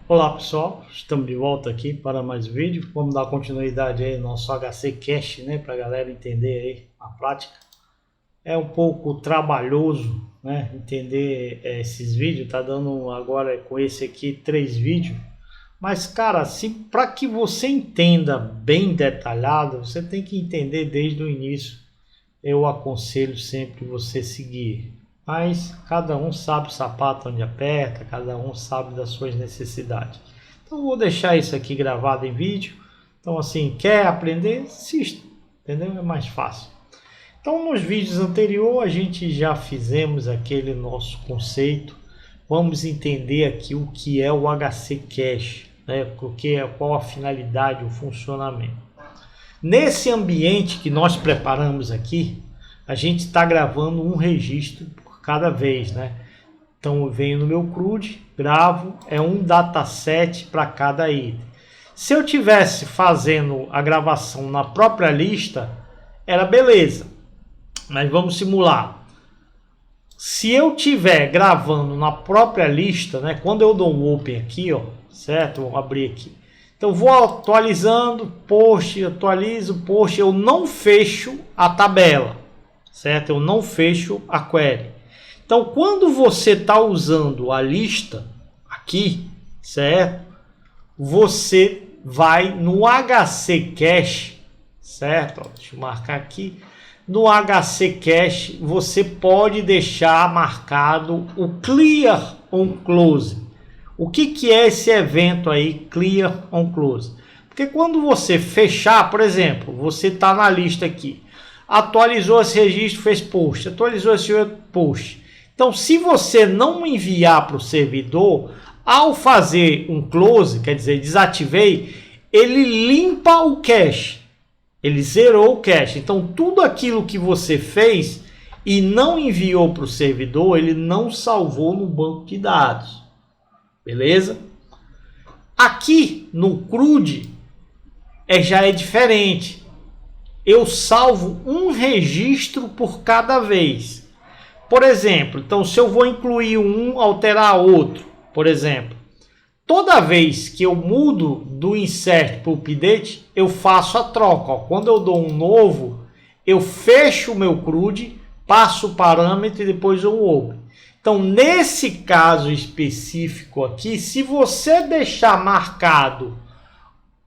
Olá pessoal, estamos de volta aqui para mais vídeo. Vamos dar continuidade aí no nosso HC Cache, né, para a galera entender aí a prática. É um pouco trabalhoso, né, entender esses vídeos. Tá dando agora com esse aqui 3 vídeos, mas cara, para que você entenda bem detalhado, você tem que entender desde o início. Eu aconselho sempre você seguir. Mas cada um sabe o sapato onde aperta, cada um sabe das suas necessidades. Então vou deixar isso aqui gravado em vídeo. Então assim, quer aprender? Assista, entendeu? É mais fácil. Então nos vídeos anteriores a gente já fizemos aquele nosso conceito. Vamos entender aqui o que é o HC Cache, né? Qual a finalidade, o funcionamento. Nesse ambiente que nós preparamos aqui, a gente está gravando um registro cada vez, né? Então eu venho no meu CRUD, gravo, é um dataset para cada item. Se eu tivesse fazendo a gravação na própria lista, era beleza. Mas vamos simular. Se eu tiver gravando na própria lista, né? Quando eu dou um open aqui, ó, certo? Vou abrir aqui. Então vou atualizando, post, atualizo, post, eu não fecho a tabela, certo? Eu não fecho a query. Então, quando você está usando a lista aqui, certo? Você vai no HC Cache, certo? Deixa eu marcar aqui. No HC Cache, você pode deixar marcado o Clear on Close. O que é esse evento aí, Clear on Close? Porque quando você fechar, por exemplo, você está na lista aqui, atualizou esse registro, fez post, atualizou esse outro post. Então, se você não enviar para o servidor, ao fazer um close, quer dizer, desativei, ele limpa o cache. Ele zerou o cache. Então, tudo aquilo que você fez e não enviou para o servidor, ele não salvou no banco de dados. Beleza? Aqui no CRUD já é diferente. Eu salvo um registro por cada vez. Por exemplo, então se eu vou incluir um, alterar outro, por exemplo, toda vez que eu mudo do insert para o update, eu faço a troca. Ó. Quando eu dou um novo, eu fecho o meu CRUD, passo o parâmetro e depois eu open. Então, nesse caso específico aqui, se você deixar marcado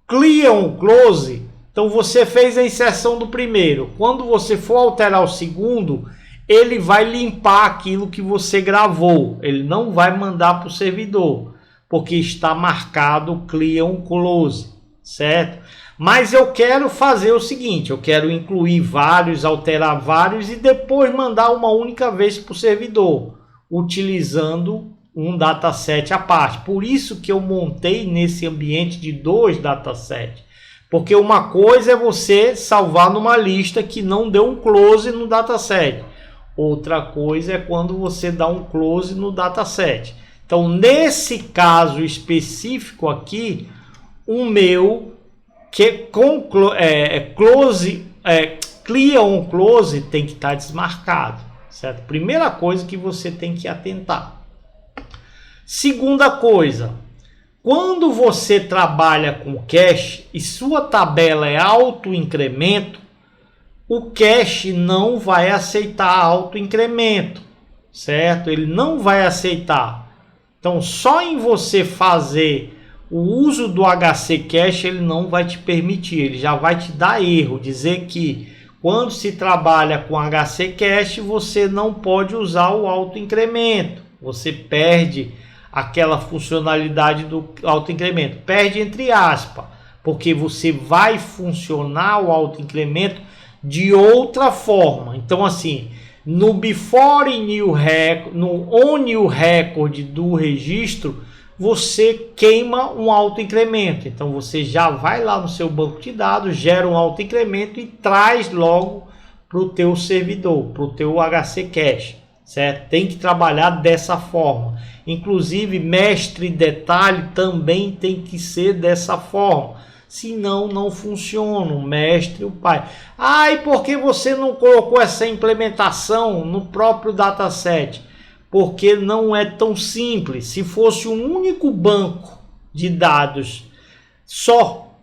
Clear on Close, então você fez a inserção do primeiro. Quando você for alterar o segundo, ele vai limpar aquilo que você gravou. Ele não vai mandar para o servidor, porque está marcado Clear on Close, certo? Mas eu quero fazer o seguinte, eu quero incluir vários, alterar vários e depois mandar uma única vez para o servidor, utilizando um dataset à parte. Por isso que eu montei nesse ambiente de 2 datasets. Porque uma coisa é você salvar numa lista que não deu um close no dataset. Outra coisa é quando você dá um close no dataset. Então, nesse caso específico aqui, o meu Clear on Close tem que estar desmarcado, certo? Primeira coisa que você tem que atentar. Segunda coisa, quando você trabalha com cache e sua tabela é auto-incremento, o cache não vai aceitar auto-incremento, certo? Ele não vai aceitar. Então, só em você fazer o uso do HC Cache, ele não vai te permitir. Ele já vai te dar erro, dizer que quando se trabalha com HC Cache, você não pode usar o auto-incremento. Você perde aquela funcionalidade do auto-incremento. Perde entre aspas, porque você vai funcionar o auto-incremento de outra forma. Então assim, no before new record, no on new record do registro, você queima um auto-incremento. Então você já vai lá no seu banco de dados, gera um auto-incremento e traz logo para o teu servidor, para o teu HC Cache, certo? Tem que trabalhar dessa forma. Inclusive, mestre detalhe também tem que ser dessa forma. Senão não funciona, o mestre e o pai. Ah, e por que você não colocou essa implementação no próprio dataset? Porque não é tão simples. Se fosse um único banco de dados só,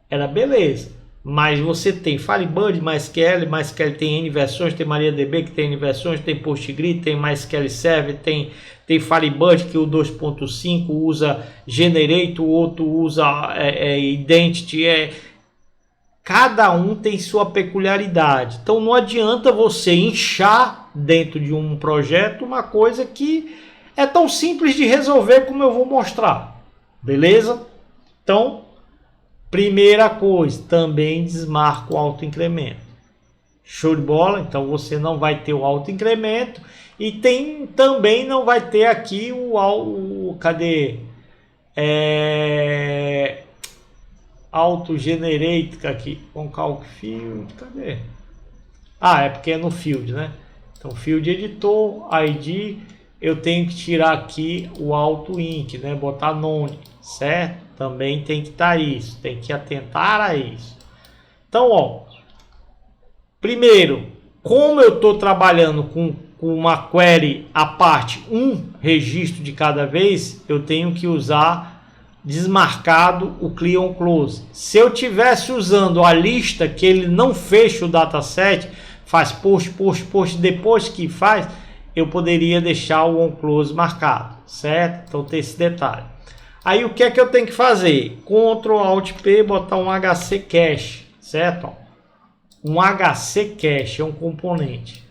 era beleza. Mas você tem Firebird, MySQL tem N versões, tem MariaDB que tem N versões, tem PostgreSQL, tem MySQL Server, tem Firebird que o 2.5 usa Generate, o outro usa Identity, cada um tem sua peculiaridade. Então não adianta você inchar dentro de um projeto uma coisa que é tão simples de resolver como eu vou mostrar. Beleza? Então, primeira coisa, também desmarca o autoincremento. Show de bola? Então você não vai ter o autoincremento e também não vai ter aqui cadê? Auto-generate aqui com calc field, cadê? É porque é no field, né? Então field editor, ID, eu tenho que tirar aqui o auto inc, né? Botar none, certo? Também tem que estar isso, tem que atentar a isso. Então, ó, primeiro, como eu estou trabalhando com uma query à parte, um registro de cada vez, eu tenho que usar desmarcado o clear on close. Se eu tivesse usando a lista que ele não fecha o dataset, faz post, depois que faz, eu poderia deixar o on close marcado, certo? Então tem esse detalhe. Aí o que é que eu tenho que fazer? Ctrl Alt P, botar um HC Cache, certo? Um HC Cache é um componente.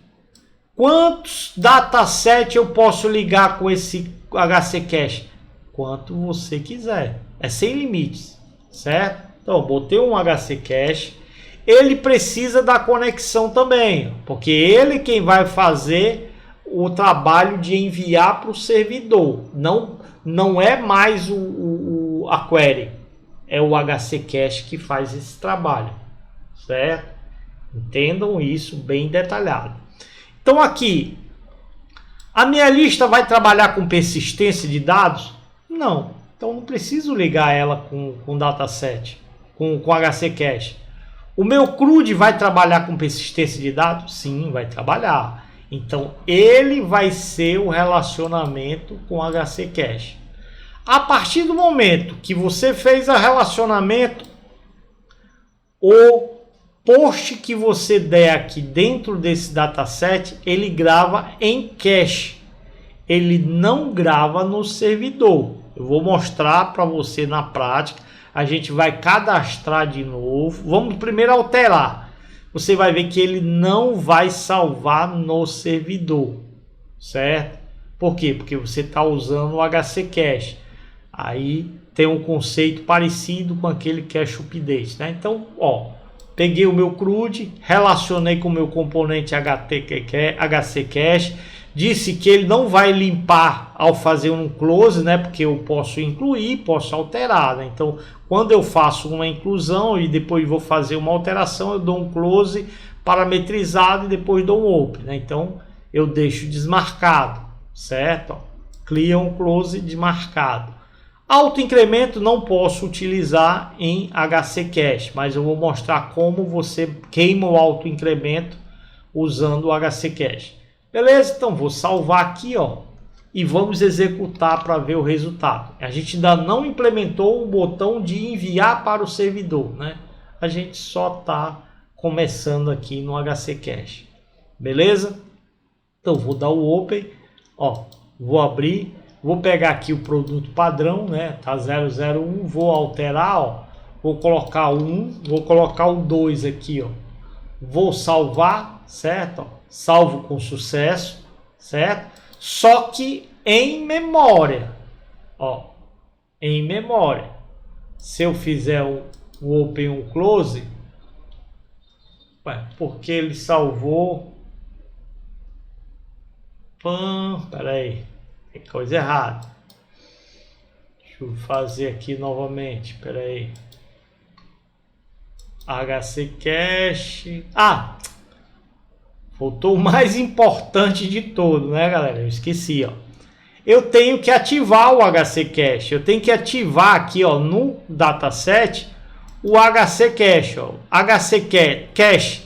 Quantos datasets eu posso ligar com esse HC Cache? Quanto você quiser. É sem limites, certo? Então, botei um HC Cache. Ele precisa da conexão também, porque ele quem vai fazer o trabalho de enviar para o servidor. Não é mais a query, é o HC Cache que faz esse trabalho, certo? Entendam isso bem detalhado. Então aqui, a minha lista vai trabalhar com persistência de dados? Não, então não preciso ligar ela com dataset, com HC Cache. O meu CRUD vai trabalhar com persistência de dados? Sim, vai trabalhar. Então ele vai ser o relacionamento com HC Cache. A partir do momento que você fez o relacionamento, o post que você der aqui dentro desse dataset, ele grava em cache. Ele não grava no servidor. Eu vou mostrar para você na prática. A gente vai cadastrar de novo. Vamos primeiro alterar. Você vai ver que ele não vai salvar no servidor, certo? Por quê? Porque você está usando o HC Cache. Aí tem um conceito parecido com aquele cache update, né? Então, ó, peguei o meu CRUD, relacionei com o meu componente HC Cache, disse que ele não vai limpar ao fazer um close, né? Porque eu posso incluir, posso alterar, né? Então, quando eu faço uma inclusão e depois vou fazer uma alteração, eu dou um close parametrizado e depois dou um open, né? Então, eu deixo desmarcado, certo? Clear on close desmarcado. Autoincremento não posso utilizar em HC Cache, mas eu vou mostrar como você queima o autoincremento usando o HC Cache. Beleza? Então vou salvar aqui, ó, e vamos executar para ver o resultado. A gente ainda não implementou o botão de enviar para o servidor, né? A gente só está começando aqui no HC Cache. Beleza? Então vou dar o open, ó, vou abrir. Vou pegar aqui o produto padrão, né? Tá 001, vou alterar, ó. Vou colocar o 1, vou colocar o 2 aqui, ó. Vou salvar, certo? Ó, salvo com sucesso, certo? Só que em memória, ó. Em memória. Se eu fizer o open e o close, porque ele salvou. Pera aí. Tem coisa errada. Deixa eu fazer aqui novamente. Espera aí. HC Cache. Faltou o mais importante de todo, né, galera? Eu esqueci, ó. Eu tenho que ativar o HC Cache. Eu tenho que ativar aqui, ó, no dataset o HC Cache, ó. HC Cache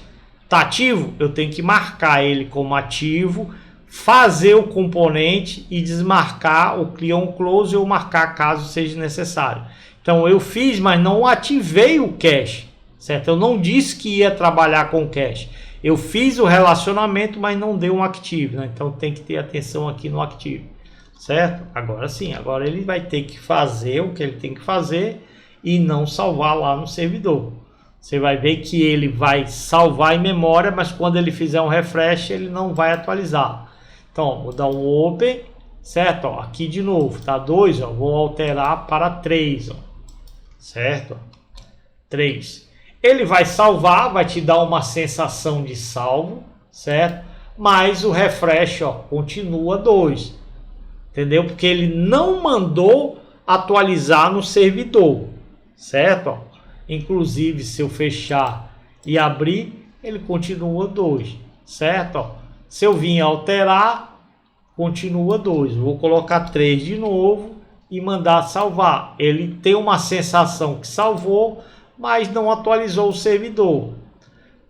tá ativo? Eu tenho que marcar ele como ativo fazer o componente e desmarcar o clear close ou marcar caso seja necessário. Então eu fiz, mas não ativei o cache, certo? Eu não disse que ia trabalhar com cache. Eu fiz o relacionamento, mas não dei um active, né? Então tem que ter atenção aqui no active, certo? Agora sim, agora ele vai ter que fazer o que ele tem que fazer e não salvar lá no servidor. Você vai ver que ele vai salvar em memória, mas quando ele fizer um refresh, ele não vai atualizar. Então, ó, vou dar um open, certo? Ó, aqui de novo, tá 2, ó, vou alterar para 3, ó, certo? 3. Ele vai salvar, vai te dar uma sensação de salvo, certo? Mas o refresh, ó, continua 2, entendeu? Porque ele não mandou atualizar no servidor, certo? Ó, inclusive, se eu fechar e abrir, ele continua 2, certo? Ó, se eu vir alterar, continua 2. Vou colocar 3 de novo e mandar salvar. Ele tem uma sensação que salvou, mas não atualizou o servidor.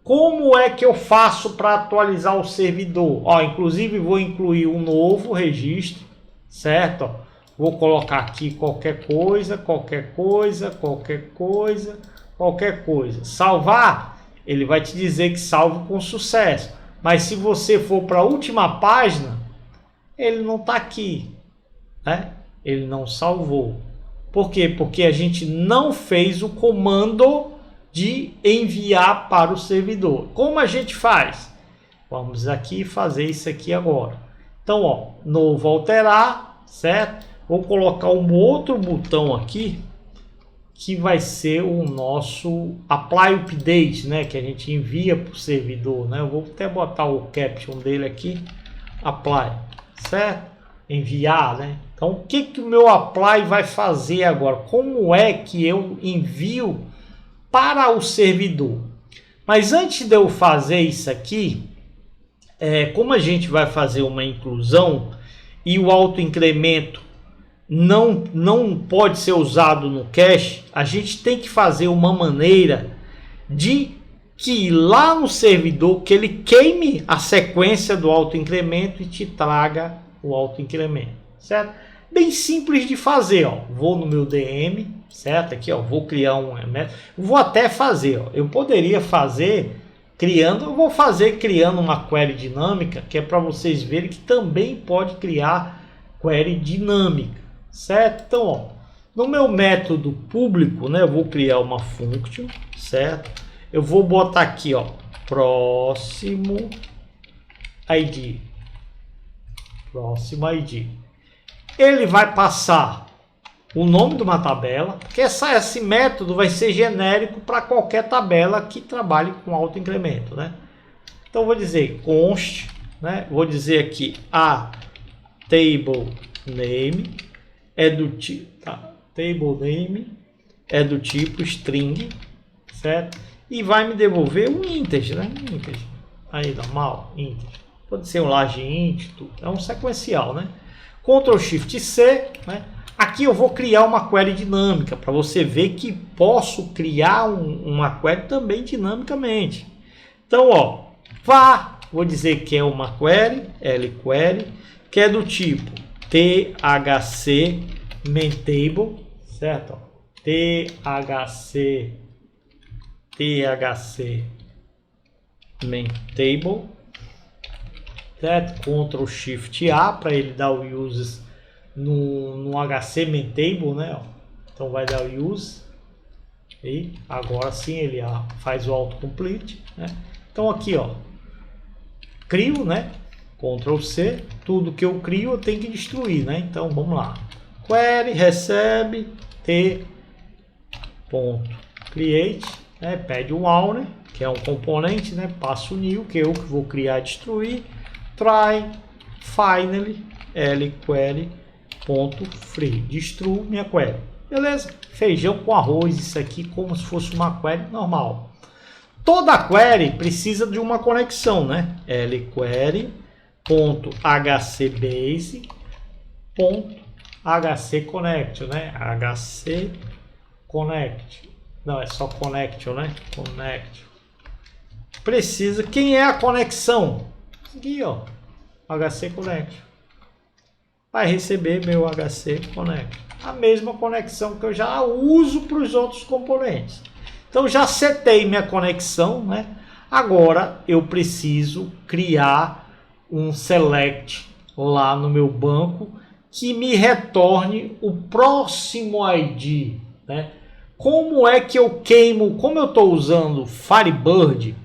Como é que eu faço para atualizar o servidor? Ó, inclusive, vou incluir um novo registro, certo? Ó, vou colocar aqui qualquer coisa, qualquer coisa, qualquer coisa, qualquer coisa. Salvar, ele vai te dizer que salve com sucesso. Mas se você for para a última página, ele não está aqui, né? Ele não salvou. Por quê? Porque a gente não fez o comando de enviar para o servidor. Como a gente faz? Vamos aqui fazer isso aqui agora. Então, ó, novo alterar, certo? Vou colocar um outro botão aqui que vai ser o nosso apply update, né? Que a gente envia para o servidor, né? Eu vou até botar o caption dele aqui, apply, certo? Enviar, né? Então, o que que o meu apply vai fazer agora? Como é que eu envio para o servidor? Mas antes de eu fazer isso aqui, como a gente vai fazer uma inclusão e o autoincremento não pode ser usado no cache, a gente tem que fazer uma maneira de que lá no servidor que ele queime a sequência do autoincremento e te traga o autoincremento, certo? Bem simples de fazer, ó. Vou no meu DM, certo? Aqui, ó, vou criar um vou até fazer, ó. Eu poderia fazer eu vou fazer criando uma query dinâmica, que é para vocês verem que também pode criar query dinâmica, certo? Então, ó, no meu método público, né, eu vou criar uma function, certo? Eu vou botar aqui, ó, próximo ID. Próximo ID. Ele vai passar o nome de uma tabela, porque esse método vai ser genérico para qualquer tabela que trabalhe com autoincremento, né? Então vou dizer const, né? Vou dizer aqui a table name é do tipo, tá? Table name é do tipo string, certo? E vai me devolver um integer, né? Integer. Aí normal, integer. Pode ser um large int, tudo. É um sequencial, né? Ctrl Shift C, né? Aqui eu vou criar uma query dinâmica para você ver que posso criar uma query também dinamicamente. Então, ó, vou dizer que é uma query, lQuery, que é do tipo thc maintable, certo? thc maintable, certo? Ctrl Shift A para ele dar o use no HC maintable, né? Então vai dar o use e agora sim ele faz o autocomplete, né? Então aqui, ó, crio, né? Ctrl C, tudo que eu crio eu tenho que destruir, né? Então vamos lá, query recebe t.create, né? Pede um owner, que é um componente, né? Passo new, que eu que vou criar e destruir, try finally lQuery .free, destruo minha query, beleza? Feijão com arroz, isso aqui como se fosse uma query normal. Toda query precisa de uma conexão, né? lQuery.hcbase.hcconnect, né? hcconnect, não, é só connection, né? Connect. Precisa, quem é a conexão? Aqui, ó. HC Connection. Vai receber meu HC Connection. A mesma conexão que eu já uso para os outros componentes. Então já setei minha conexão, né? Agora eu preciso criar um select lá no meu banco que me retorne o próximo ID, né? Como é que eu queimo, como eu estou usando Firebird,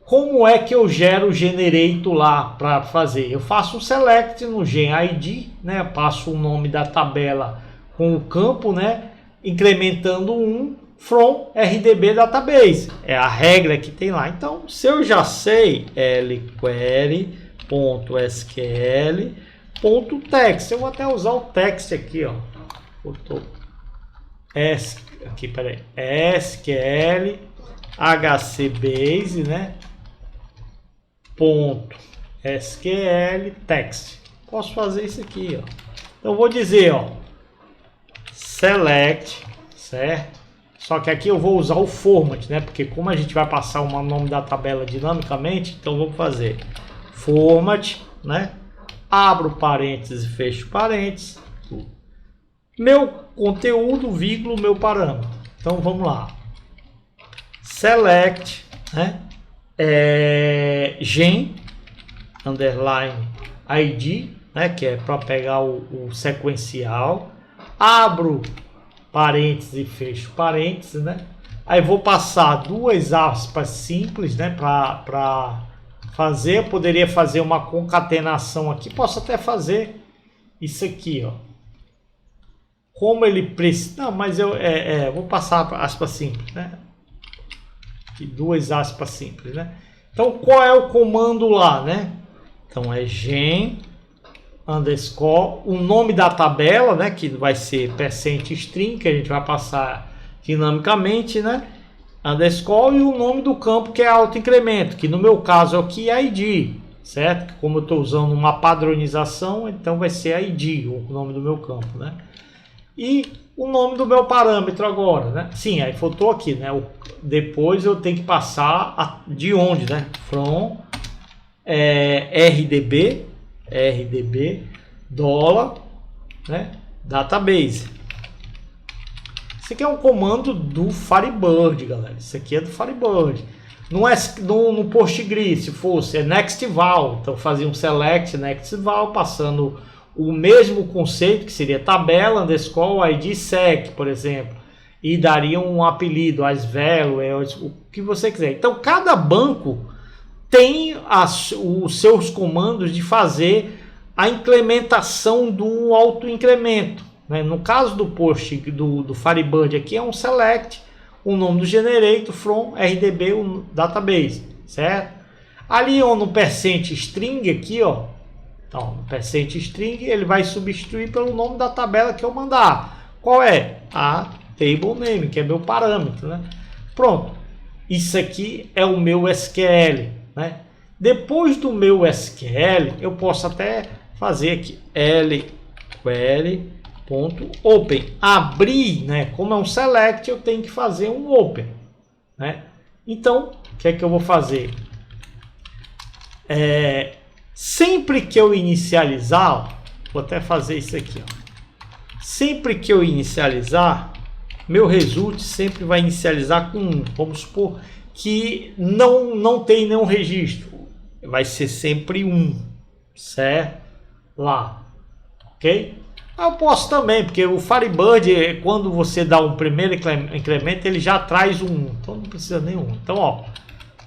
como é que eu gero o generator lá para fazer? Eu faço um select no GenID, né? Passo o nome da tabela com o campo, né? Incrementando um from RDB database. É a regra que tem lá. Então, se eu já sei lquery.sql.text, eu vou até usar o text aqui, ó. Aqui, peraí. SQL HCBase, né? .sql text. Posso fazer isso aqui, ó. Então eu vou dizer, ó, select, certo? Só que aqui eu vou usar o format, né? Porque como a gente vai passar o nome da tabela dinamicamente, então vamos fazer format, né? Abro parênteses e fecho parênteses. Meu conteúdo, vírgula, meu parâmetro. Então vamos lá. Select, né? Gen underline ID, né? Que é para pegar o sequencial. Abro parênteses e fecho parênteses, né? Aí vou passar duas aspas simples, né? Para fazer, eu poderia fazer uma concatenação aqui. Posso até fazer isso aqui, ó. Como ele precisa. Não, mas eu vou passar aspas simples, né? Aqui, duas aspas simples, né? Então qual é o comando lá, né? Então é gen underscore, o nome da tabela, né, que vai ser %string, que a gente vai passar dinamicamente, né, underscore, e o nome do campo, que é autoincremento, que no meu caso aqui é ID, certo? Como eu estou usando uma padronização, então vai ser ID, o nome do meu campo, né? E o nome do meu parâmetro agora, né? Sim, aí faltou aqui, né? Depois eu tenho que passar de onde, né? From RDB dólar, né, database. Isso aqui é um comando do Firebird, galera. Isso aqui é do Firebird. Não é no Postgre, se fosse, é nextval. Então fazia um select nextval, passando o mesmo conceito, que seria tabela underscore ID sec, por exemplo, e daria um apelido, as values, o que você quiser. Então cada banco tem os seus comandos de fazer a implementação do autoincremento, né? No caso do post do Firebird aqui é um select, o nome do generator from RDB o database, certo? Ali ó, no %string aqui, ó, então, no %string ele vai substituir pelo nome da tabela que eu mandar. Qual é? A table name, que é meu parâmetro, né? Pronto. Isso aqui é o meu SQL, né? Depois do meu SQL, eu posso até fazer aqui lquery.open, abrir, né? Como é um select, eu tenho que fazer um open, né? Então, o que é que eu vou fazer? Sempre que eu inicializar, vou até fazer isso aqui, ó. Sempre que eu inicializar, meu result sempre vai inicializar com 1. Vamos supor que não tem nenhum registro, vai ser sempre 1, certo? Lá, ok? Eu posso também, porque o Firebird, quando você dá um primeiro incremento, ele já traz um 1, então não precisa nenhum. Então, ó,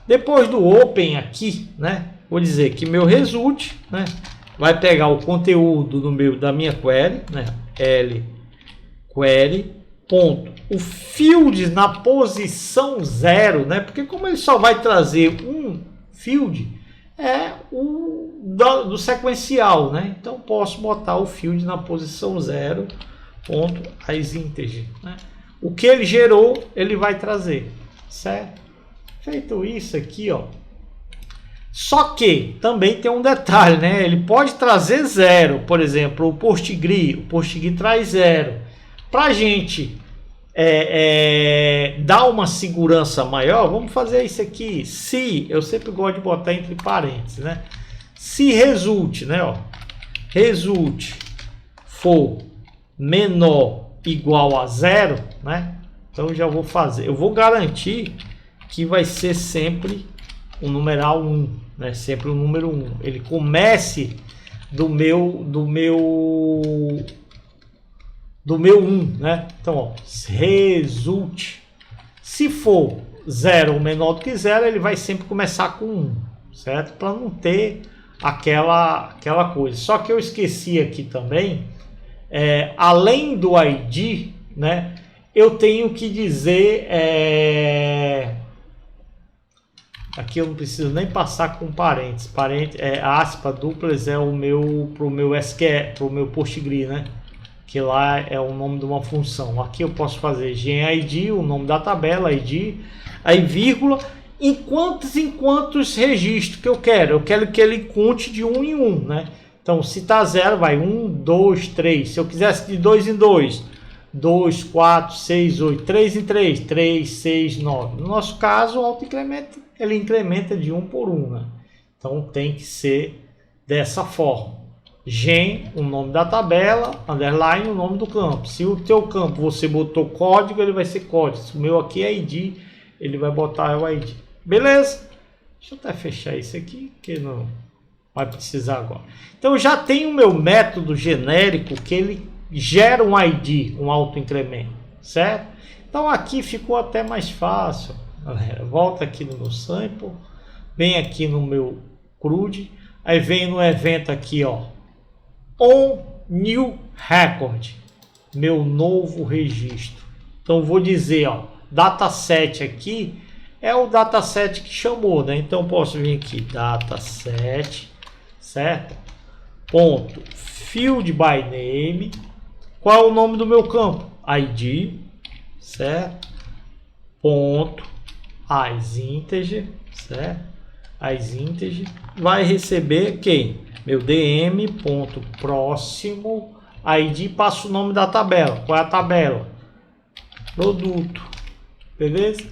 depois do open aqui, né? Vou dizer que meu result, né, vai pegar o conteúdo da minha query, né? lquery. Ponto. O field na posição 0, né? Porque como ele só vai trazer um field, é o do sequencial, né? Então posso botar o field na posição 0, ponto, as integer, né? O que ele gerou, ele vai trazer, certo? Feito isso aqui, ó. Só que também tem um detalhe, né? Ele pode trazer 0, por exemplo, o Postgre traz 0. Para a gente dar uma segurança maior, vamos fazer isso aqui. Se, eu sempre gosto de botar entre parênteses, né? Se resulte, né, ó, resulte for menor igual a 0, né? Então já vou fazer, eu vou garantir que vai ser sempre o numeral 1, né? Sempre o número 1. Ele comece do meu 1, né? Então, ó, resulte. Se for 0 ou menor do que 0, ele vai sempre começar com 1, certo? Para não ter aquela coisa. Só que eu esqueci aqui também, além do ID, né? Eu tenho que dizer, aqui eu não preciso nem passar com parênteses. Aspa duplas é o meu, pro meu SQL, pro meu Postgre, né? Que lá é o nome de uma função. Aqui eu posso fazer GenID, o nome da tabela, ID, aí vírgula, em quantos registros que eu quero. Eu quero que ele conte de 1 em 1, né? Então, se tá 0, vai 1, 2, 3. Se eu quisesse de 2 em 2, 2, 4, 6, 8, 3 em 3, 3, 6, 9. No nosso caso, o autoincremento, ele incrementa de 1 por 1, né? Então, tem que ser dessa forma. Gen, o nome da tabela, underline, o nome do campo. Se o teu campo você botou código, ele vai ser código. Se o meu aqui é ID, ele vai botar o ID. Beleza? Deixa eu até fechar isso aqui, que não vai precisar agora. Então, já tem o meu método genérico que ele gera um ID, um autoincremento, certo? Então, aqui ficou até mais fácil, galera. Volta aqui no meu sample, vem aqui no meu CRUD, aí vem no evento aqui, ó, on new record, meu novo registro. Então vou dizer, ó, dataset aqui é o dataset que chamou, né? Então posso vir aqui, dataset, certo? Ponto field by name. Qual é o nome do meu campo? ID, certo? Ponto as integer, certo? As integer vai receber quem? Meu DM, ponto próximo, ID, passa o nome da tabela. Qual é a tabela? Produto, beleza?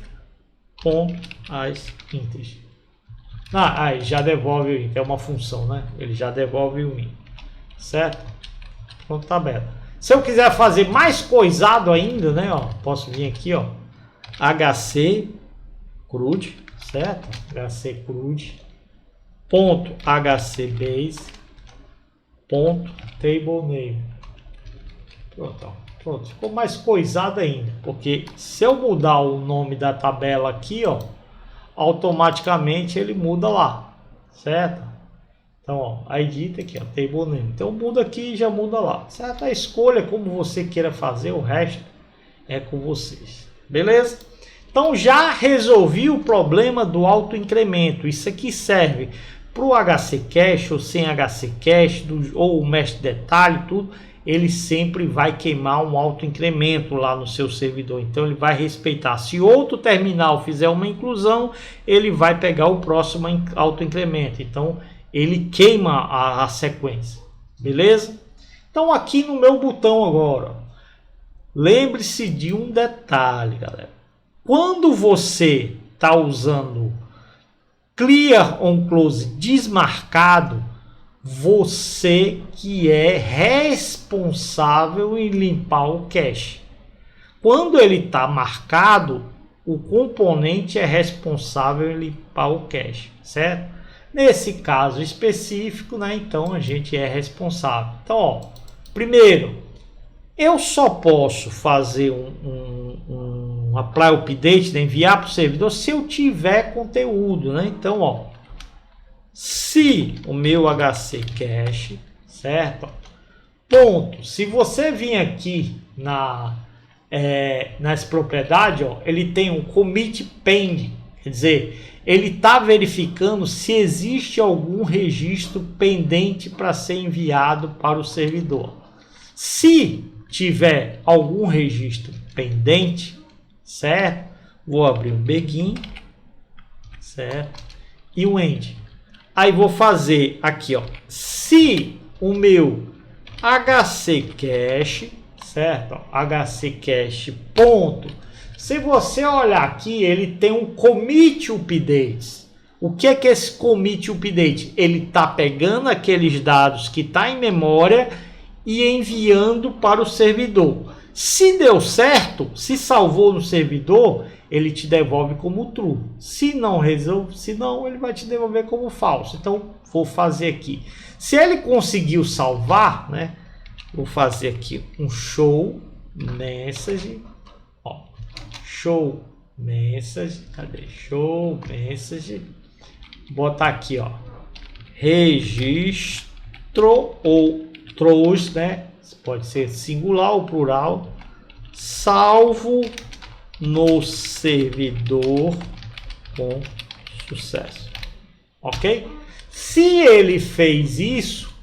Ponto as integer. Aí já devolve o int, é uma função, né? Ele já devolve o int, certo? Ponto tabela. Se eu quiser fazer mais coisado ainda, né? Ó, posso vir aqui, ó, HC CRUD, certo? HC CRUD. Ponto HCBase, ponto table name. Pronto, ficou mais coisado ainda, porque se eu mudar o nome da tabela aqui, ó, automaticamente ele muda lá, certo? Então, ó, a edita aqui, ó, table name. Então muda aqui e já muda lá, certo? A escolha como você queira fazer, o resto é com vocês, beleza? Então já resolvi o problema do autoincremento. Isso aqui serve para o HC Cache ou sem HC Cache, ou o mestre detalhe, tudo. Ele sempre vai queimar um autoincremento lá no seu servidor. Então ele vai respeitar. Se outro terminal fizer uma inclusão, ele vai pegar o próximo autoincremento. Então ele queima a sequência. Beleza? Então aqui no meu botão agora, lembre-se de um detalhe, galera. Quando você está usando Clear on Close desmarcado, você que é responsável em limpar o cache. Quando ele está marcado, o componente é responsável em limpar o cache, certo? Nesse caso específico, né, então a gente é responsável. Então, ó, primeiro, eu só posso fazer um apply update, né, enviar para o servidor, se eu tiver conteúdo, né? Então, ó, se o meu HC Cache, certo? Ponto. Se você vir aqui nas propriedades, ó, ele tem um commit pending, quer dizer, ele está verificando se existe algum registro pendente para ser enviado para o servidor. Se tiver algum registro pendente, certo? Vou abrir um begin, certo? E o end. Aí vou fazer aqui, ó, se o meu HC Cache, certo? HC Cache ponto. Se você olhar aqui, ele tem um commit updates. O que é que esse commit update? Ele está pegando aqueles dados que está em memória e enviando para o servidor. Se deu certo, se salvou no servidor, ele te devolve como true. Se não, ele vai te devolver como falso. Então, vou fazer aqui. Se ele conseguiu salvar, né? Vou fazer aqui um show message. Ó, show message. Cadê? Show message. Botar aqui, ó. Registro ou trouxe, né? Pode ser singular ou plural. Salvo no servidor com sucesso. Ok? Se ele fez isso,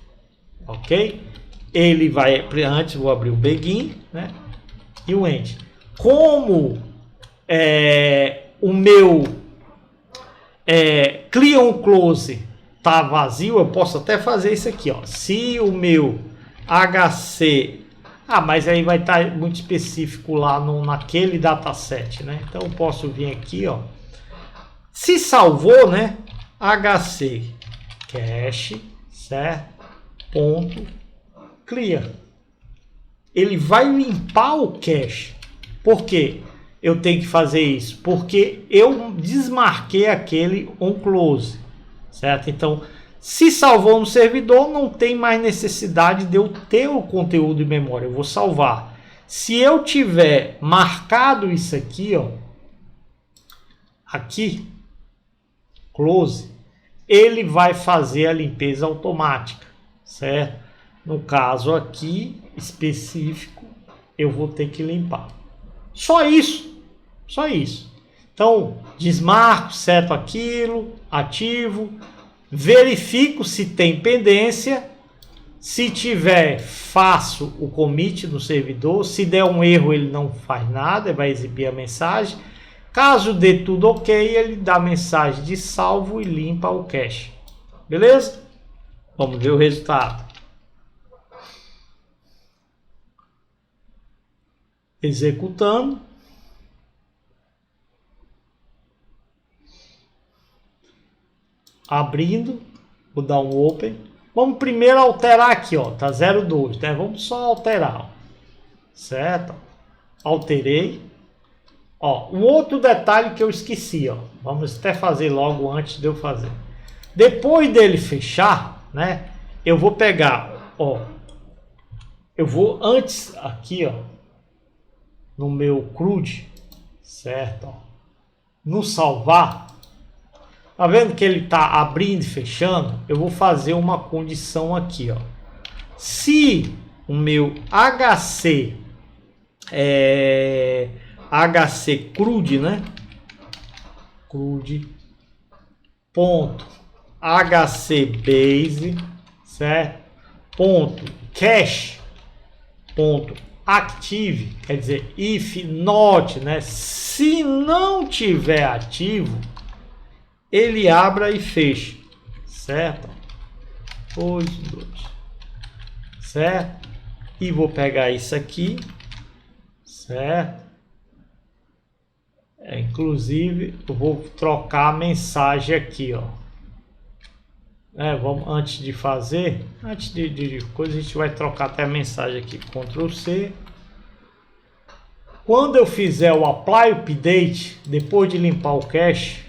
ok? Ele vai, antes vou abrir o begin, né? E o end. Como o meu clear on close tá vazio, eu posso até fazer isso aqui, ó. Se o meu HC, mas aí vai estar muito específico lá naquele dataset, né? Então eu posso vir aqui, ó. Se salvou, né? HC cache, certo? Ponto clear. Ele vai limpar o cache. Por quê? Eu tenho que fazer isso porque eu desmarquei aquele on close, certo? Então, se salvou no servidor, não tem mais necessidade de eu ter o conteúdo em memória. Eu vou salvar. Se eu tiver marcado isso aqui, ó, aqui, close, ele vai fazer a limpeza automática, certo? No caso aqui específico, eu vou ter que limpar. Só isso. Só isso. Então, desmarco, seto aquilo, ativo, verifico se tem pendência. Se tiver, faço o commit no servidor. Se der um erro, ele não faz nada, vai exibir a mensagem. Caso dê tudo ok, ele dá a mensagem de salvo e limpa o cache. Beleza? Vamos ver o resultado. Executando. Abrindo. Vou dar um open. Vamos primeiro alterar aqui, ó. Tá 02, né? Vamos só alterar, ó. Certo? Alterei. Ó, um outro detalhe que eu esqueci, ó. Vamos até fazer logo antes de eu fazer. Depois dele fechar, né? Eu vou pegar, ó. Eu vou antes aqui, ó. No meu CRUD, certo? Ó, no salvar. Tá vendo que ele tá abrindo e fechando? Eu vou fazer uma condição aqui, ó. Se o meu HC HC CRUD, né? CRUD ponto HC base, certo? Ponto cache ponto active, quer dizer, if not, né? Se não tiver ativo, ele abra e fecha, certo? 2, certo? E vou pegar isso aqui, certo? Inclusive, eu vou trocar a mensagem aqui, ó. Vamos, antes de fazer, antes de coisa, a gente vai trocar até a mensagem aqui, Ctrl C. Quando eu fizer o apply update, depois de limpar o cache,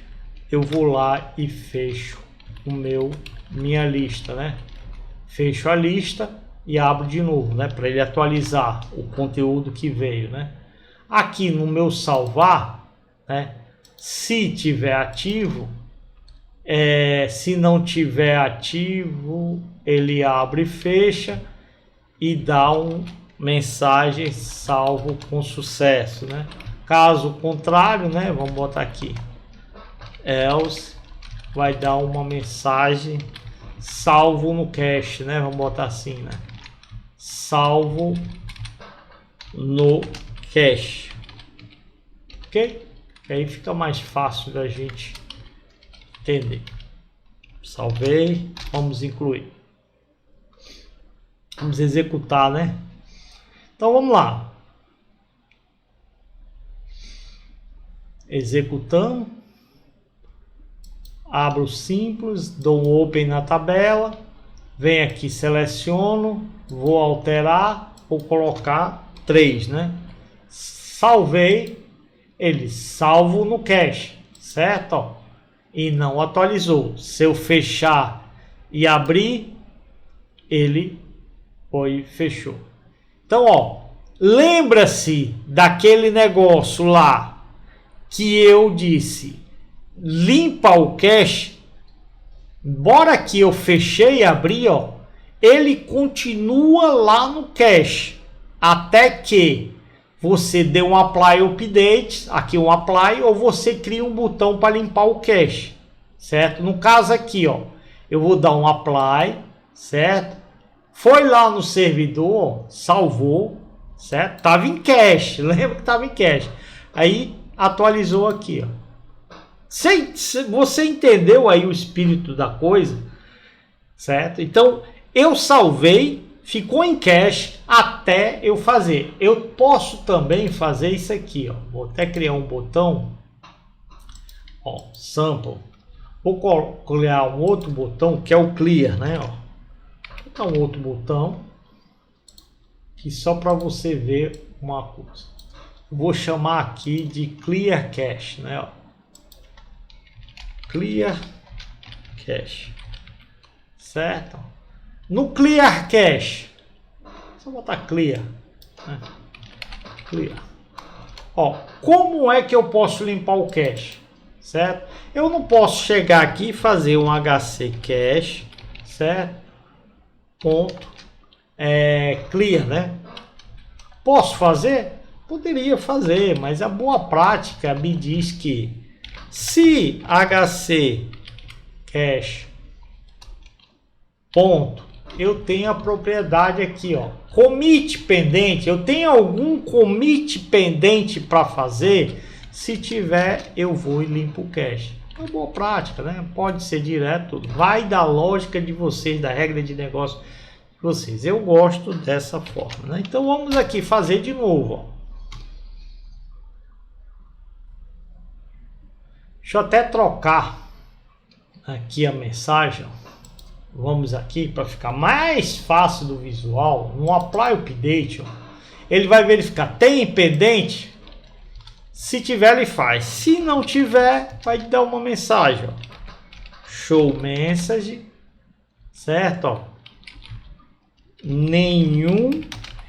eu vou lá e fecho minha lista, né? Fecho a lista e abro de novo, né? Para ele atualizar o conteúdo que veio, né? Aqui no meu salvar, né? Se tiver ativo, se não tiver ativo, ele abre e fecha e dá mensagem salvo com sucesso, né? Caso contrário, né? Vamos botar aqui else, vai dar uma mensagem salvo no cache, né? Vamos botar assim, né? Salvo no cache, ok? Aí fica mais fácil da gente entender. Salvei, vamos incluir, vamos executar, né? Então vamos lá, executando, abro simples, dou um open na tabela, venho aqui, seleciono, vou alterar, vou colocar 3, né? Salvei, ele salvo no cache, certo? Ó, e não atualizou. Se eu fechar e abrir, ele fechou. Então, ó, lembra-se daquele negócio lá que eu disse, limpa o cache. Embora que eu fechei e abri, ó, ele continua lá no cache até que você dê um apply update, aqui um apply, ou você cria um botão para limpar o cache, certo? No caso aqui, ó, eu vou dar um apply, certo? Foi lá no servidor, salvou, certo? Tava em cache, lembra que tava em cache. Aí atualizou aqui, ó. Você entendeu aí o espírito da coisa, certo? Então, eu salvei, ficou em cache até eu fazer. Eu posso também fazer isso aqui, ó. Vou até criar um botão, ó, sample. Vou criar um outro botão que é o clear, né? Ó. Vou dar um outro botão que só para você ver uma coisa. Vou chamar aqui de clear cache, né? Ó. Clear cache, certo? No clear cache, só botar clear, né? Clear. Ó, como é que eu posso limpar o cache, certo? Eu não posso chegar aqui e fazer um HC cache, certo? Ponto clear, né? Posso fazer? Poderia fazer, mas a boa prática me diz que se HC cache ponto, eu tenho a propriedade aqui, ó, commit pendente. Eu tenho algum commit pendente para fazer? Se tiver, eu vou e limpo o cache. É uma boa prática, né? Pode ser direto, vai da lógica de vocês, da regra de negócio de vocês. Eu gosto dessa forma, né? Então vamos aqui fazer de novo, ó. Deixa eu até trocar aqui a mensagem. Vamos aqui para ficar mais fácil do visual. No apply update, ó, ele vai verificar, tem pendente? Se tiver, ele faz. Se não tiver, vai dar uma mensagem, ó. Show message, certo? Ó. Nenhum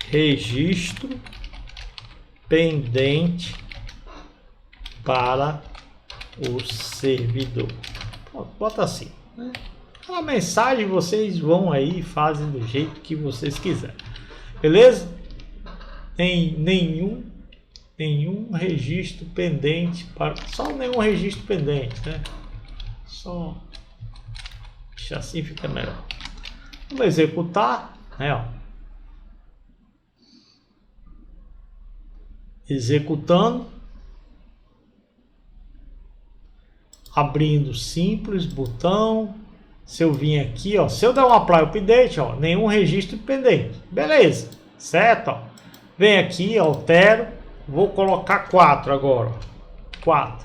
registro pendente para o servidor. Bota assim, né? A mensagem vocês vão aí e fazem do jeito que vocês quiserem, beleza? Tem nenhum registro pendente para, só nenhum registro pendente, né? Só deixa assim, fica melhor. Vamos executar, né? Ó. Executando. Abrindo simples, botão. Se eu vim aqui, ó, se eu der um apply update, ó, nenhum registro pendente. Beleza, certo? Ó. Vem aqui, altero, vou colocar 4 agora, ó. 4.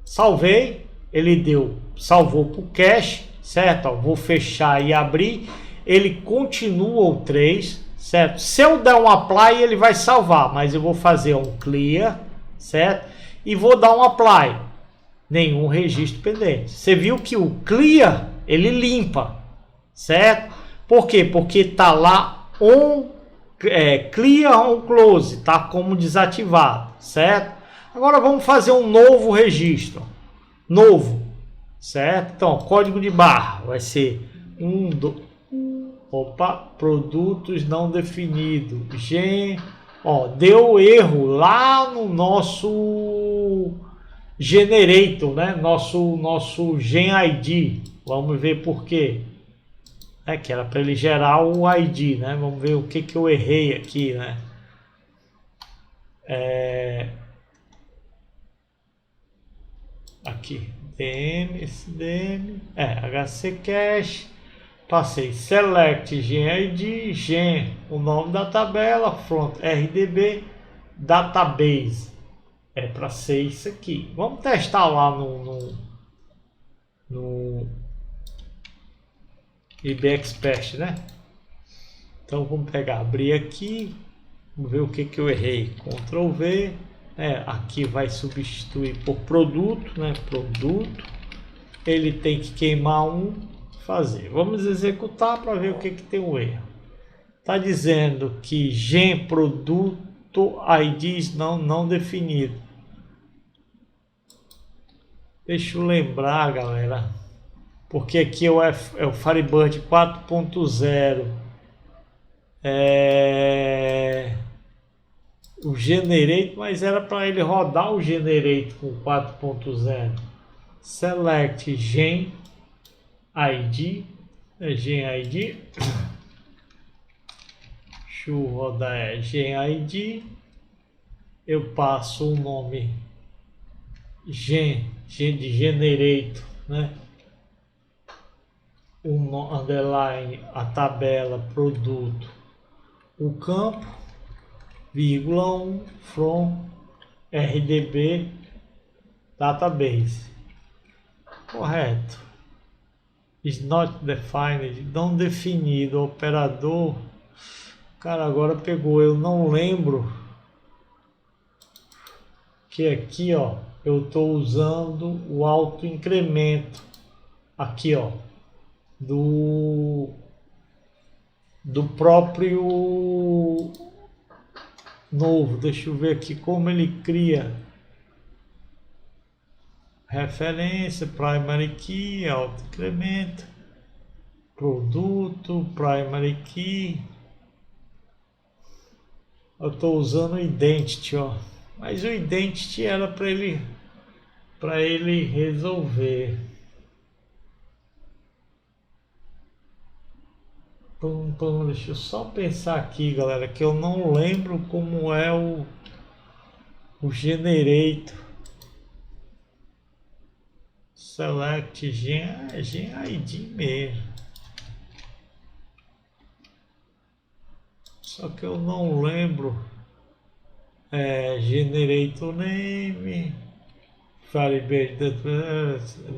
Salvei, ele salvou para o cache, certo? Ó, vou fechar e abrir, ele continua o 3, certo? Se eu der um apply, ele vai salvar, mas eu vou fazer um clear, certo? E vou dar um apply. Nenhum registro pendente. Você viu que o clear, ele limpa, certo? Por quê? Porque tá lá clear on close, tá como desativado, certo? Agora vamos fazer um novo registro, novo, certo? Então, código de barra vai ser produtos não definidos, ó, deu erro lá no nosso generator, né? Nosso gen ID. Vamos ver por quê. Que era para ele gerar o ID, né? Vamos ver o que eu errei aqui, né? Aqui, DM, HC Cache, passei select gen ID, o nome da tabela, front RDB, database. É para ser isso aqui. Vamos testar lá no no IBExpert, né? Então vamos pegar, abrir aqui, vamos ver o que eu errei. Ctrl V, aqui vai substituir por produto, né? Produto, ele tem que queimar fazer. Vamos executar para ver o que tem o erro. Tá dizendo que gen produto IDs não definido. Deixa eu lembrar, galera, porque aqui é o Firebird 4.0. O Generate, mas era para ele rodar o Generate com 4.0. Select Gen ID, Gen ID. Deixa eu rodar Gen ID. Eu passo o nome Gen de Generate, né? O underline, a tabela, produto, o campo, vírgula 1, from RDB database. Correto. Is not defined, não definido. Operador, cara, agora pegou, eu não lembro que aqui, ó, eu estou usando o auto incremento aqui, ó, do próprio novo. Deixa eu ver aqui como ele cria referência, primary key, auto incremento, produto, primary key. Eu estou usando o identity, ó, mas o identity era para ele resolver. Deixa eu só pensar aqui, galera, que eu não lembro como é o Generator. Select Gen ID mesmo. Só que eu não lembro. Generator Name, Firebird,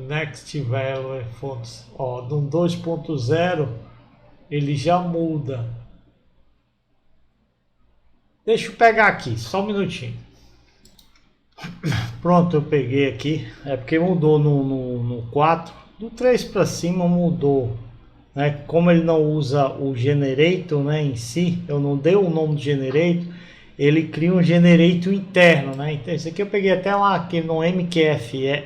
Next Value Fonts. Ó, no 2.0 ele já muda. Deixa eu pegar aqui, só um minutinho. Pronto, eu peguei aqui. É porque mudou no 4. Do 3 para cima mudou. Né? Como ele não usa o Generator, né, em si, eu não dei o nome do Generator, ele cria um Generator interno. Né? Então, isso aqui eu peguei até lá aqui no QFS,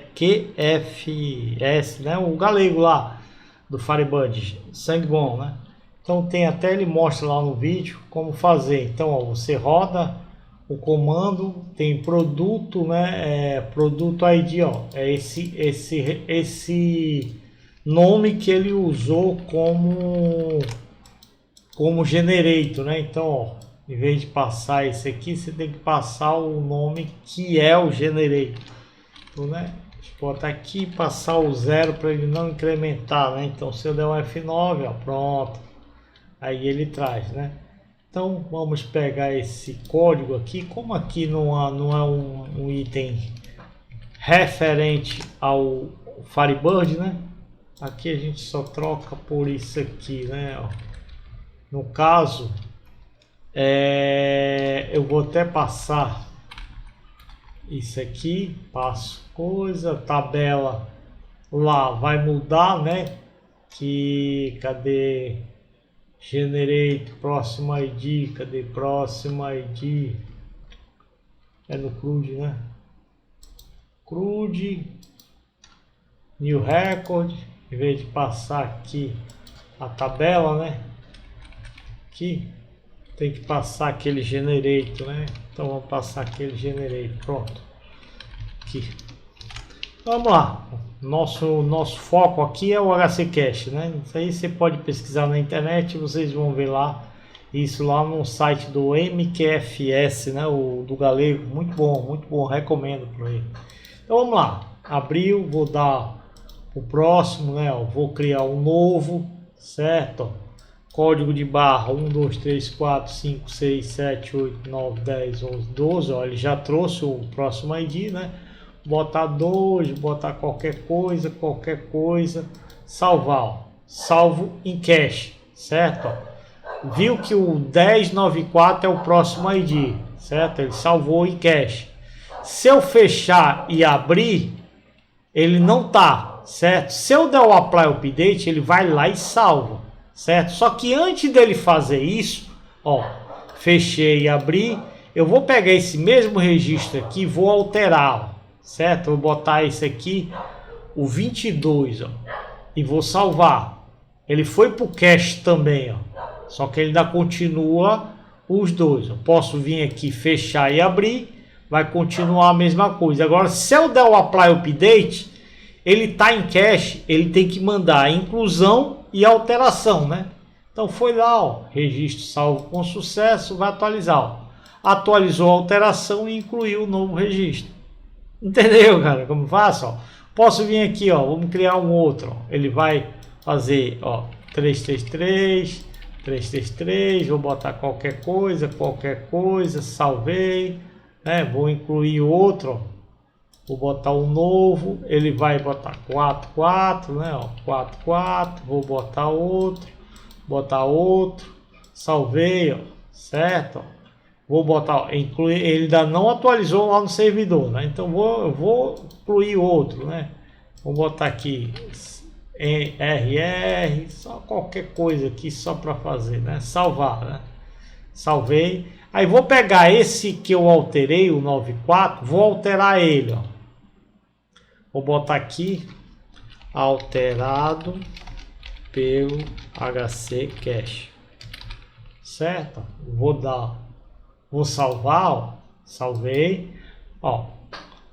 né? O galego lá do Firebird, sangue bom, né? Então tem até, ele mostra lá no vídeo como fazer. Então, ó, você roda o comando, tem produto, né? Produto ID, ó, é esse nome que ele usou como generator, né? Então, ó, em vez de passar esse aqui, você tem que passar o nome que é o generator, então, né? Deixa eu botar aqui, passar o 0 para ele não incrementar, né? Então, se eu der um F9, ó, pronto. Aí ele traz, né? Então vamos pegar esse código aqui, como aqui não é um item referente ao Firebird, né? Aqui a gente só troca por isso aqui, né? No caso, eu vou até passar isso aqui, passo coisa, tabela lá vai mudar, né? Que cadê? Generate, próximo ID, cadê próximo ID? É no CRUD, né? CRUD, New Record, em vez de passar aqui a tabela, né? Aqui tem que passar aquele Generate, né? Então vamos passar aquele Generate, pronto. Aqui. Vamos lá. Nosso foco aqui é o HC Cache, né? Isso aí você pode pesquisar na internet, vocês vão ver lá, isso lá no site do MQFS, né? O do galego, muito bom, recomendo por aí. Então vamos lá, abriu, vou dar o próximo, né? Vou criar um novo, certo? Código de barra 1, 2, 3, 4, 5, 6, 7, 8, 9, 10, 11, 12, ó, ele já trouxe o próximo ID, né? botar 2, botar qualquer coisa, salvar, ó. Salvo em cache, certo? Viu que o 1094 é o próximo ID, certo? Ele salvou em cache. Se eu fechar e abrir, ele não tá, certo? Se eu der o apply update, ele vai lá e salva, certo? Só que antes dele fazer isso, ó, fechei e abri, eu vou pegar esse mesmo registro aqui e vou alterar, ó, certo? Vou botar esse aqui, o 22, ó, e vou salvar. Ele foi pro cache também, ó, só que ele ainda continua os dois. Eu posso vir aqui, fechar e abrir, vai continuar a mesma coisa. Agora, se eu der o apply update, ele está em cache, ele tem que mandar a inclusão e a alteração, né? Então foi lá, ó, registro salvo com sucesso, vai atualizar, ó. Atualizou a alteração e incluiu o novo registro. Entendeu, cara? Como faço, ó? Posso vir aqui, ó, vamos criar um outro, ó. Ele vai fazer, ó, 333, 333, vou botar qualquer coisa, salvei, né? Vou incluir outro, ó. Vou botar um novo, ele vai botar 44, né, ó, 44, vou botar outro, salvei, ó, certo, ó. Vou botar, ó, incluir, ele ainda não atualizou lá no servidor, né, então eu vou incluir outro, né, vou botar aqui RR, só qualquer coisa aqui, só para fazer, né, salvar, né, salvei. Aí vou pegar esse que eu alterei, o 94, vou alterar ele, ó. Vou botar aqui, alterado pelo HC Cache, certo? Vou salvar, ó, salvei, ó.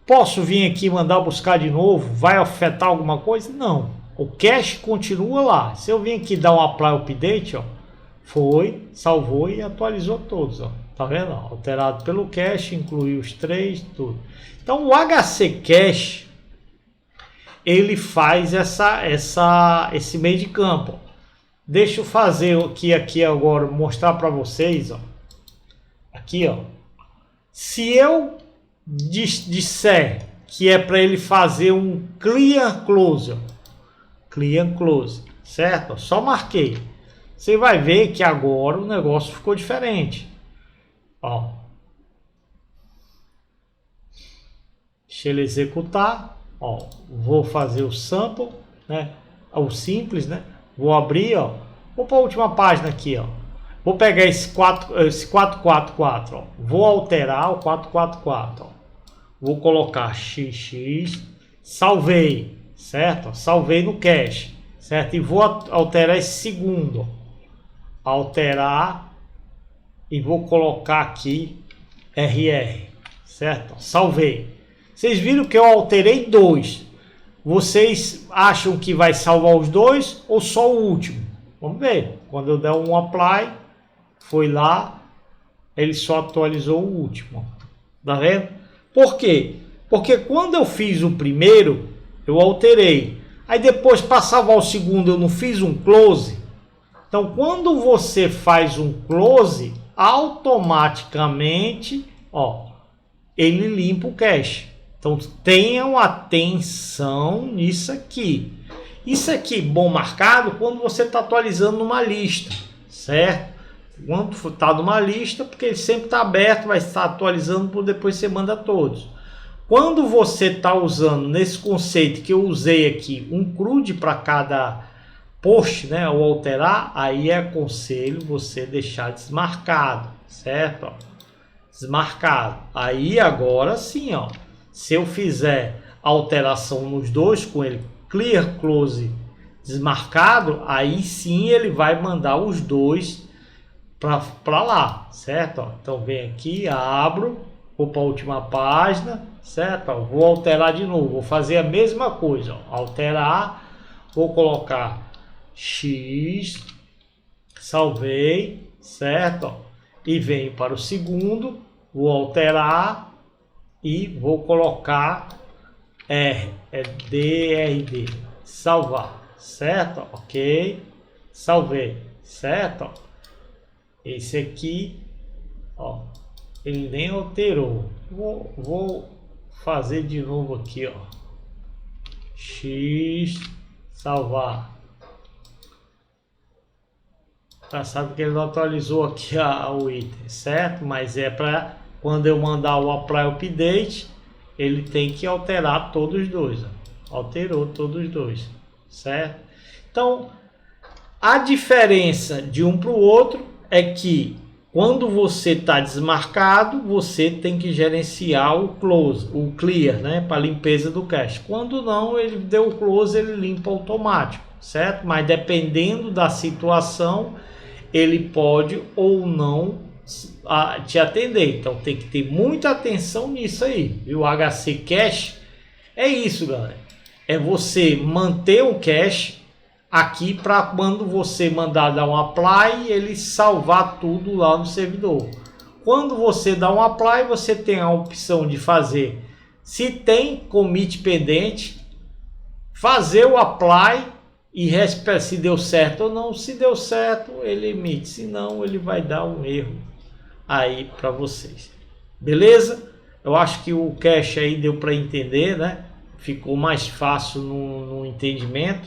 Posso vir aqui e mandar buscar de novo? Vai afetar alguma coisa? Não, o cache continua lá. Se eu vir aqui dar um apply update, ó, foi, salvou e atualizou todos, ó. Tá vendo? Alterado pelo cache, incluiu os 3, tudo. Então o HC Cache, ele faz esse meio de campo. Deixa eu fazer aqui agora, mostrar para vocês, ó. Aqui, ó. Se eu disser que é para ele fazer um clear close, ó. Clear close, certo? Só marquei. Você vai ver que agora o negócio ficou diferente. Ó. Deixa ele executar. Ó, vou fazer o sample, né? O simples, né? Vou abrir, ó. Vou para a última página aqui, ó. Vou pegar esse 444, ó. Vou alterar o 444, ó. Vou colocar XX, salvei, certo? Salvei no cache, certo? E vou alterar esse segundo, ó. Alterar e vou colocar aqui RR, certo? Salvei. Vocês viram que eu alterei 2. Vocês acham que vai salvar os 2 ou só o último? Vamos ver. Quando eu der um apply, foi lá, ele só atualizou o último. Tá vendo? Por quê? Porque quando eu fiz o primeiro, eu alterei. Aí depois, para salvar o segundo, eu não fiz um close. Então, quando você faz um close, automaticamente, ó, ele limpa o cache. Então tenham atenção nisso aqui. Isso aqui, bom marcado, quando você está atualizando numa lista, certo? Quando está numa lista, porque ele sempre está aberto, vai estar atualizando, por depois você manda todos. Quando você está usando nesse conceito que eu usei aqui, um CRUD para cada post, né, ou alterar, aí aconselho você deixar desmarcado, certo? Ó, desmarcado. Aí agora sim, ó. Se eu fizer alteração nos dois com ele clear close desmarcado, aí sim ele vai mandar os dois para lá, certo? Então vem aqui, abro, vou para a última página, certo? Vou alterar de novo, vou fazer a mesma coisa, ó. Alterar, vou colocar X, salvei, certo? E venho para o segundo, vou alterar e vou colocar DRD, salvar, certo? Ok, salvei, certo? Esse aqui, ó, ele nem alterou. Vou fazer de novo aqui, ó. X, salvar. Tá, sabe que ele não atualizou aqui o item, certo? Mas é para quando eu mandar o apply update, ele tem que alterar todos os dois, ó. Alterou todos os dois, certo? Então, a diferença de um para o outro é que quando você está desmarcado, você tem que gerenciar o close, o clear, né, para limpeza do cache. Quando não, ele deu o close, ele limpa automático, certo? Mas dependendo da situação, ele pode ou não te atender. Então tem que ter muita atenção nisso aí. E o HC Cache é isso, galera. É você manter o cache aqui para quando você mandar dar um apply, ele salvar tudo lá no servidor. Quando você dá um apply, você tem a opção de fazer, se tem commit pendente, fazer o apply e se deu certo ou não. Se deu certo, ele emite, se não, ele vai dar um erro aí para vocês. Beleza? Eu acho que o cache aí deu para entender, né? Ficou mais fácil no entendimento.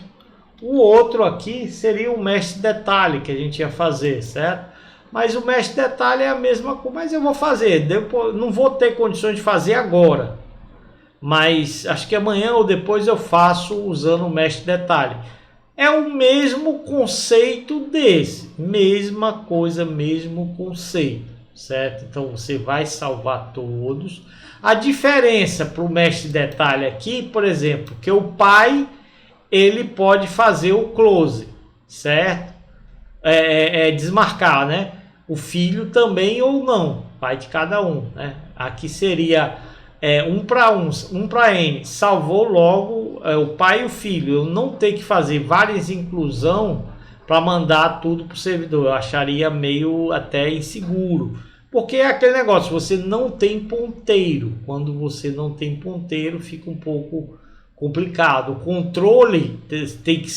O outro aqui seria o mestre detalhe que a gente ia fazer, certo? Mas o mestre detalhe é a mesma coisa, mas eu vou fazer, depois, não vou ter condições de fazer agora, mas acho que amanhã ou depois eu faço usando o mestre detalhe. É o mesmo conceito desse, mesma coisa, mesmo conceito, certo? Então você vai salvar todos. A diferença para o mestre detalhe aqui, por exemplo, que o pai ele pode fazer o close, certo? Desmarcar, né? O filho também ou não, vai de cada um, né? Aqui seria um para N, salvou logo o pai e o filho. Eu não ter que fazer várias inclusão para mandar tudo para o servidor. Eu acharia meio até inseguro, porque é aquele negócio, você não tem ponteiro. Quando você não tem ponteiro, fica um pouco complicado. O controle tem que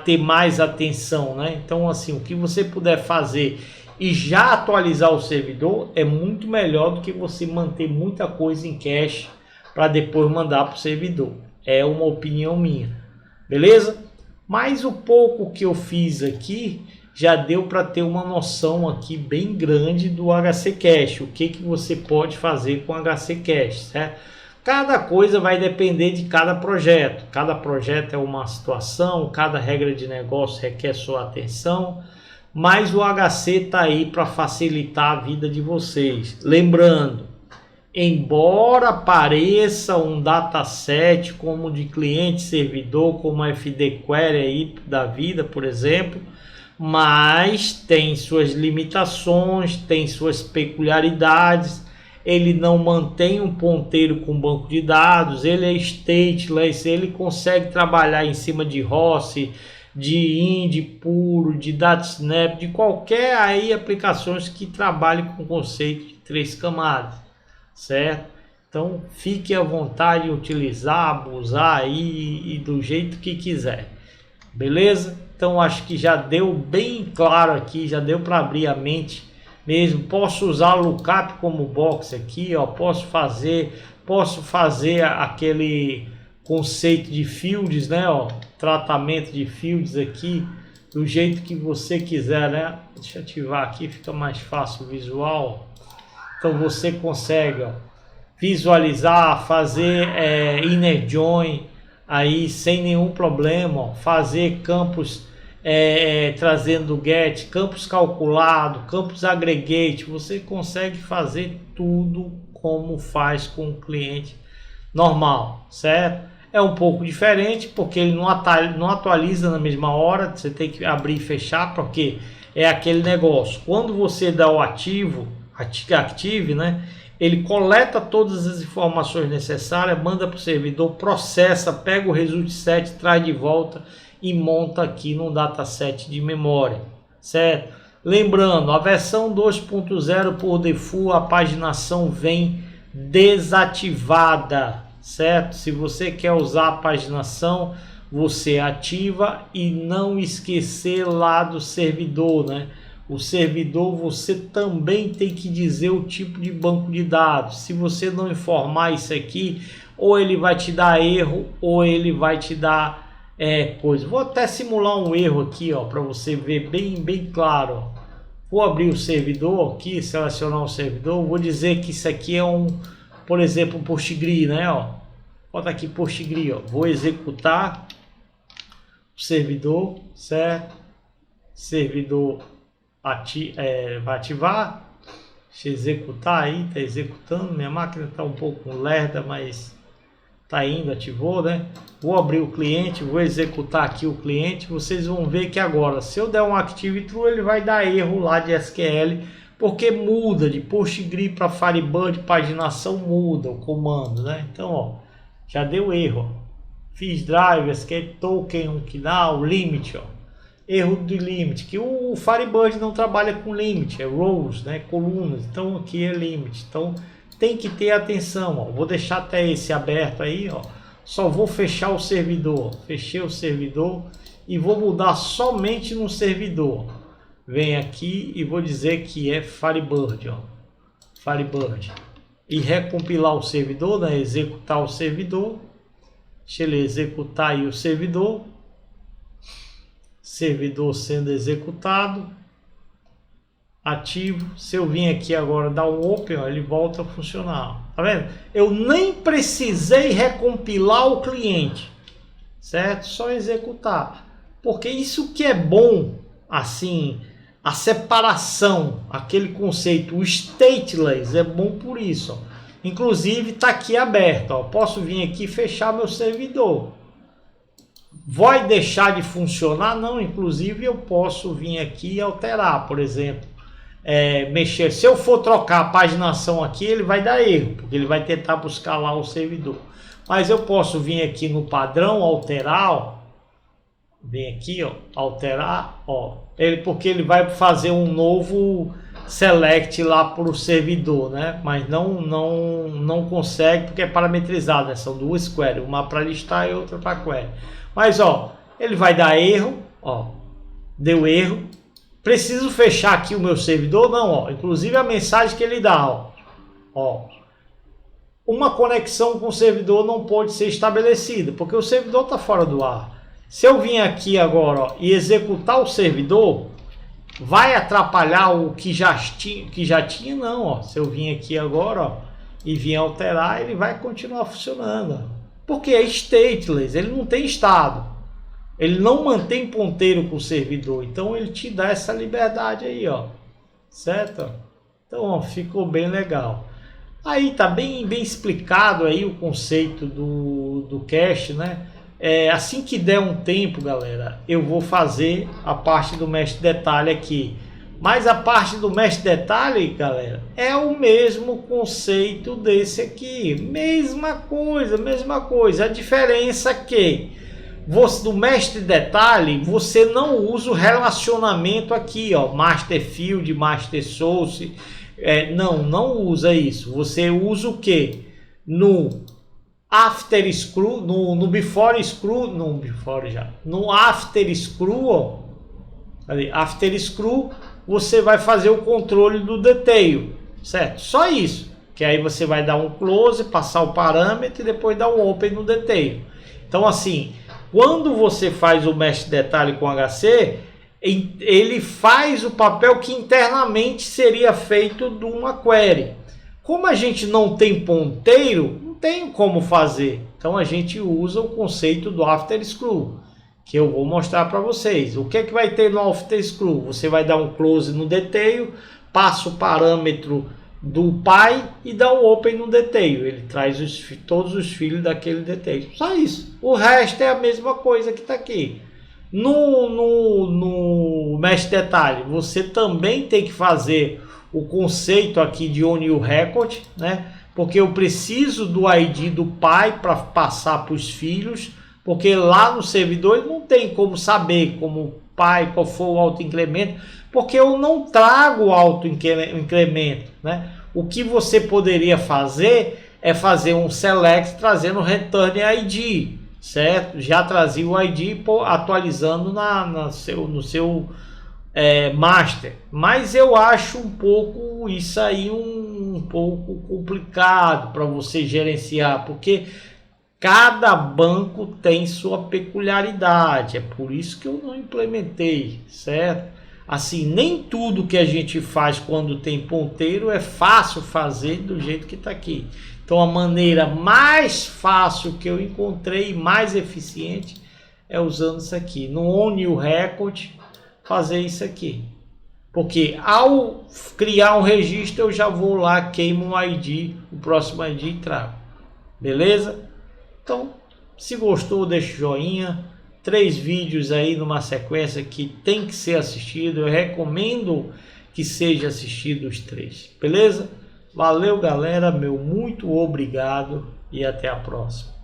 ter mais atenção, né? Então, assim, o que você puder fazer e já atualizar o servidor é muito melhor do que você manter muita coisa em cache para depois mandar para o servidor. É uma opinião minha, beleza? Mas o pouco que eu fiz aqui já deu para ter uma noção aqui bem grande do HC Cache, o que você pode fazer com HC Cache, certo? Cada coisa vai depender de cada projeto é uma situação, cada regra de negócio requer sua atenção, mas o HC está aí para facilitar a vida de vocês. Lembrando, embora pareça um dataset como de cliente servidor, como a FD Query aí da vida, por exemplo, mas tem suas limitações, tem suas peculiaridades. Ele não mantém um ponteiro com banco de dados, ele é stateless, ele consegue trabalhar em cima de ROS, de IND puro, de DataSnap, de qualquer aí aplicações que trabalhem com o conceito de 3 camadas, certo? Então fique à vontade de utilizar, abusar aí e do jeito que quiser, beleza? Então acho que já deu bem claro aqui, já deu para abrir a mente mesmo. Posso usar lookup como box aqui, ó, posso fazer aquele conceito de fields, né, ó, tratamento de fields aqui do jeito que você quiser, né? Deixa eu ativar aqui, fica mais fácil o visual. Então você consegue, ó, visualizar, fazer inner join aí sem nenhum problema, ó, fazer campos trazendo get, campos calculado, campos aggregate. Você consegue fazer tudo como faz com o cliente normal, certo? É um pouco diferente porque ele não atualiza na mesma hora, você tem que abrir e fechar, porque é aquele negócio, quando você dá o active, né, ele coleta todas as informações necessárias, manda para o servidor, processa, pega o result set, traz de volta e monta aqui no dataset de memória, certo? Lembrando, a versão 2.0 por default, a paginação vem desativada, certo? Se você quer usar a paginação, você ativa e não esquecer lá do servidor, né? o servidor, você também tem que dizer o tipo de banco de dados. Se você não informar isso aqui, ou ele vai te dar erro, ou ele vai te dar coisa. Vou até simular um erro aqui, ó, para você ver bem claro. Ó. Vou abrir o servidor aqui, selecionar o servidor. Vou dizer que isso aqui é por exemplo, um Postgre, né? Ó. Bota aqui Postgre, ó. Vou executar o servidor, certo? Servidor vai ativar. Deixa eu executar aí, tá executando. Minha máquina tá um pouco lerda, mas tá indo, ativou, né? Vou abrir o cliente, vou executar aqui o cliente. Vocês vão ver que agora, se eu der um Active True, ele vai dar erro lá de SQL, porque muda de Postgre para Firebird, paginação muda o comando, né? Então, ó, já deu erro. Ó. Fiz drive, SQL token, limit, ó. Erro de limit, que o Firebird não trabalha com limit, é rows, né? Colunas. Então aqui é limit. Então tem que ter atenção, ó. Vou deixar até esse aberto aí, ó. Só vou fechar o servidor. Fechei o servidor e vou mudar somente no servidor. Vem aqui e vou dizer que é Firebird, ó. Firebird. E recompilar o servidor, né? Executar o servidor. Deixa ele executar aí o servidor. Servidor sendo executado. Ativo. Se eu vim aqui agora dar um open, ó, ele volta a funcionar. Tá vendo? Eu nem precisei recompilar o cliente, certo? Só executar. Porque isso que é bom, assim, a separação, aquele conceito, o stateless, é bom por isso. Ó. Inclusive está aqui aberto. Ó. Posso vir aqui e fechar meu servidor. Vai deixar de funcionar? Não, inclusive eu posso vir aqui e alterar, por exemplo. Mexer. Se eu for trocar a paginação aqui, ele vai dar erro, porque ele vai tentar buscar lá o servidor. Mas eu posso vir aqui no padrão, alterar, ó. Vem aqui, ó, alterar, ó. Porque ele vai fazer um novo select lá para o servidor, né? Mas não consegue porque é parametrizado, né? São duas queries, uma para listar e outra para query. Mas ó, ele vai dar erro, ó. Deu erro. Preciso fechar aqui o meu servidor? Não, ó. Inclusive a mensagem que ele dá, ó. Uma conexão com o servidor não pode ser estabelecida, porque o servidor está fora do ar. Se eu vim aqui agora, ó, e executar o servidor, vai atrapalhar o que já tinha? Não, ó. Se eu vim aqui agora, ó, e vim alterar, ele vai continuar funcionando. Ó. Porque é stateless, ele não tem estado. Ele não mantém ponteiro com o servidor, então ele te dá essa liberdade aí, ó, certo? Então, ó, ficou bem legal. Aí tá bem explicado aí o conceito do cache, né? Assim que der um tempo, galera, eu vou fazer a parte do mestre detalhe aqui. Mas a parte do mestre detalhe, galera, é o mesmo conceito desse aqui. Mesma coisa. A diferença é que do mestre detalhe, você não usa o relacionamento aqui, ó, master field, master source, não usa isso. Você usa o que? No after screw, no before screw, no after screw, ó, after screw, você vai fazer o controle do detail, certo? Só isso, que aí você vai dar um close, passar o parâmetro e depois dar um open no detail. Então assim, quando você faz o mestre detalhe com HC, ele faz o papel que internamente seria feito de uma query. Como a gente não tem ponteiro, não tem como fazer. Então a gente usa o conceito do after screw, que eu vou mostrar para vocês. O que é que vai ter no after screw? Você vai dar um close no detail, passa o parâmetro do pai e dá um open no detail. Ele traz todos os filhos daquele detail. Só isso. O resto é a mesma coisa que está aqui. No mestre detalhe, você também tem que fazer o conceito aqui de on new record, né? Porque eu preciso do ID do pai para passar para os filhos, porque lá no servidor ele não tem como saber como pai, qual for o autoincremento, porque eu não trago o autoincremento, né? O que você poderia fazer é fazer um select trazendo return ID, certo? Já trazia o ID atualizando no seu master, mas eu acho um pouco isso aí um pouco complicado para você gerenciar, porque cada banco tem sua peculiaridade, é por isso que eu não implementei, certo? Assim, nem tudo que a gente faz quando tem ponteiro é fácil fazer do jeito que está aqui. Então a maneira mais fácil que eu encontrei, mais eficiente, é usando isso aqui. No ONU Record, fazer isso aqui. Porque ao criar um registro, eu já vou lá, queimo o ID, o próximo ID e trago. Beleza? Então, se gostou, deixa o joinha. 3 vídeos aí numa sequência que tem que ser assistido. Eu recomendo que seja assistido os 3. Beleza? Valeu, galera. Meu muito obrigado e até a próxima.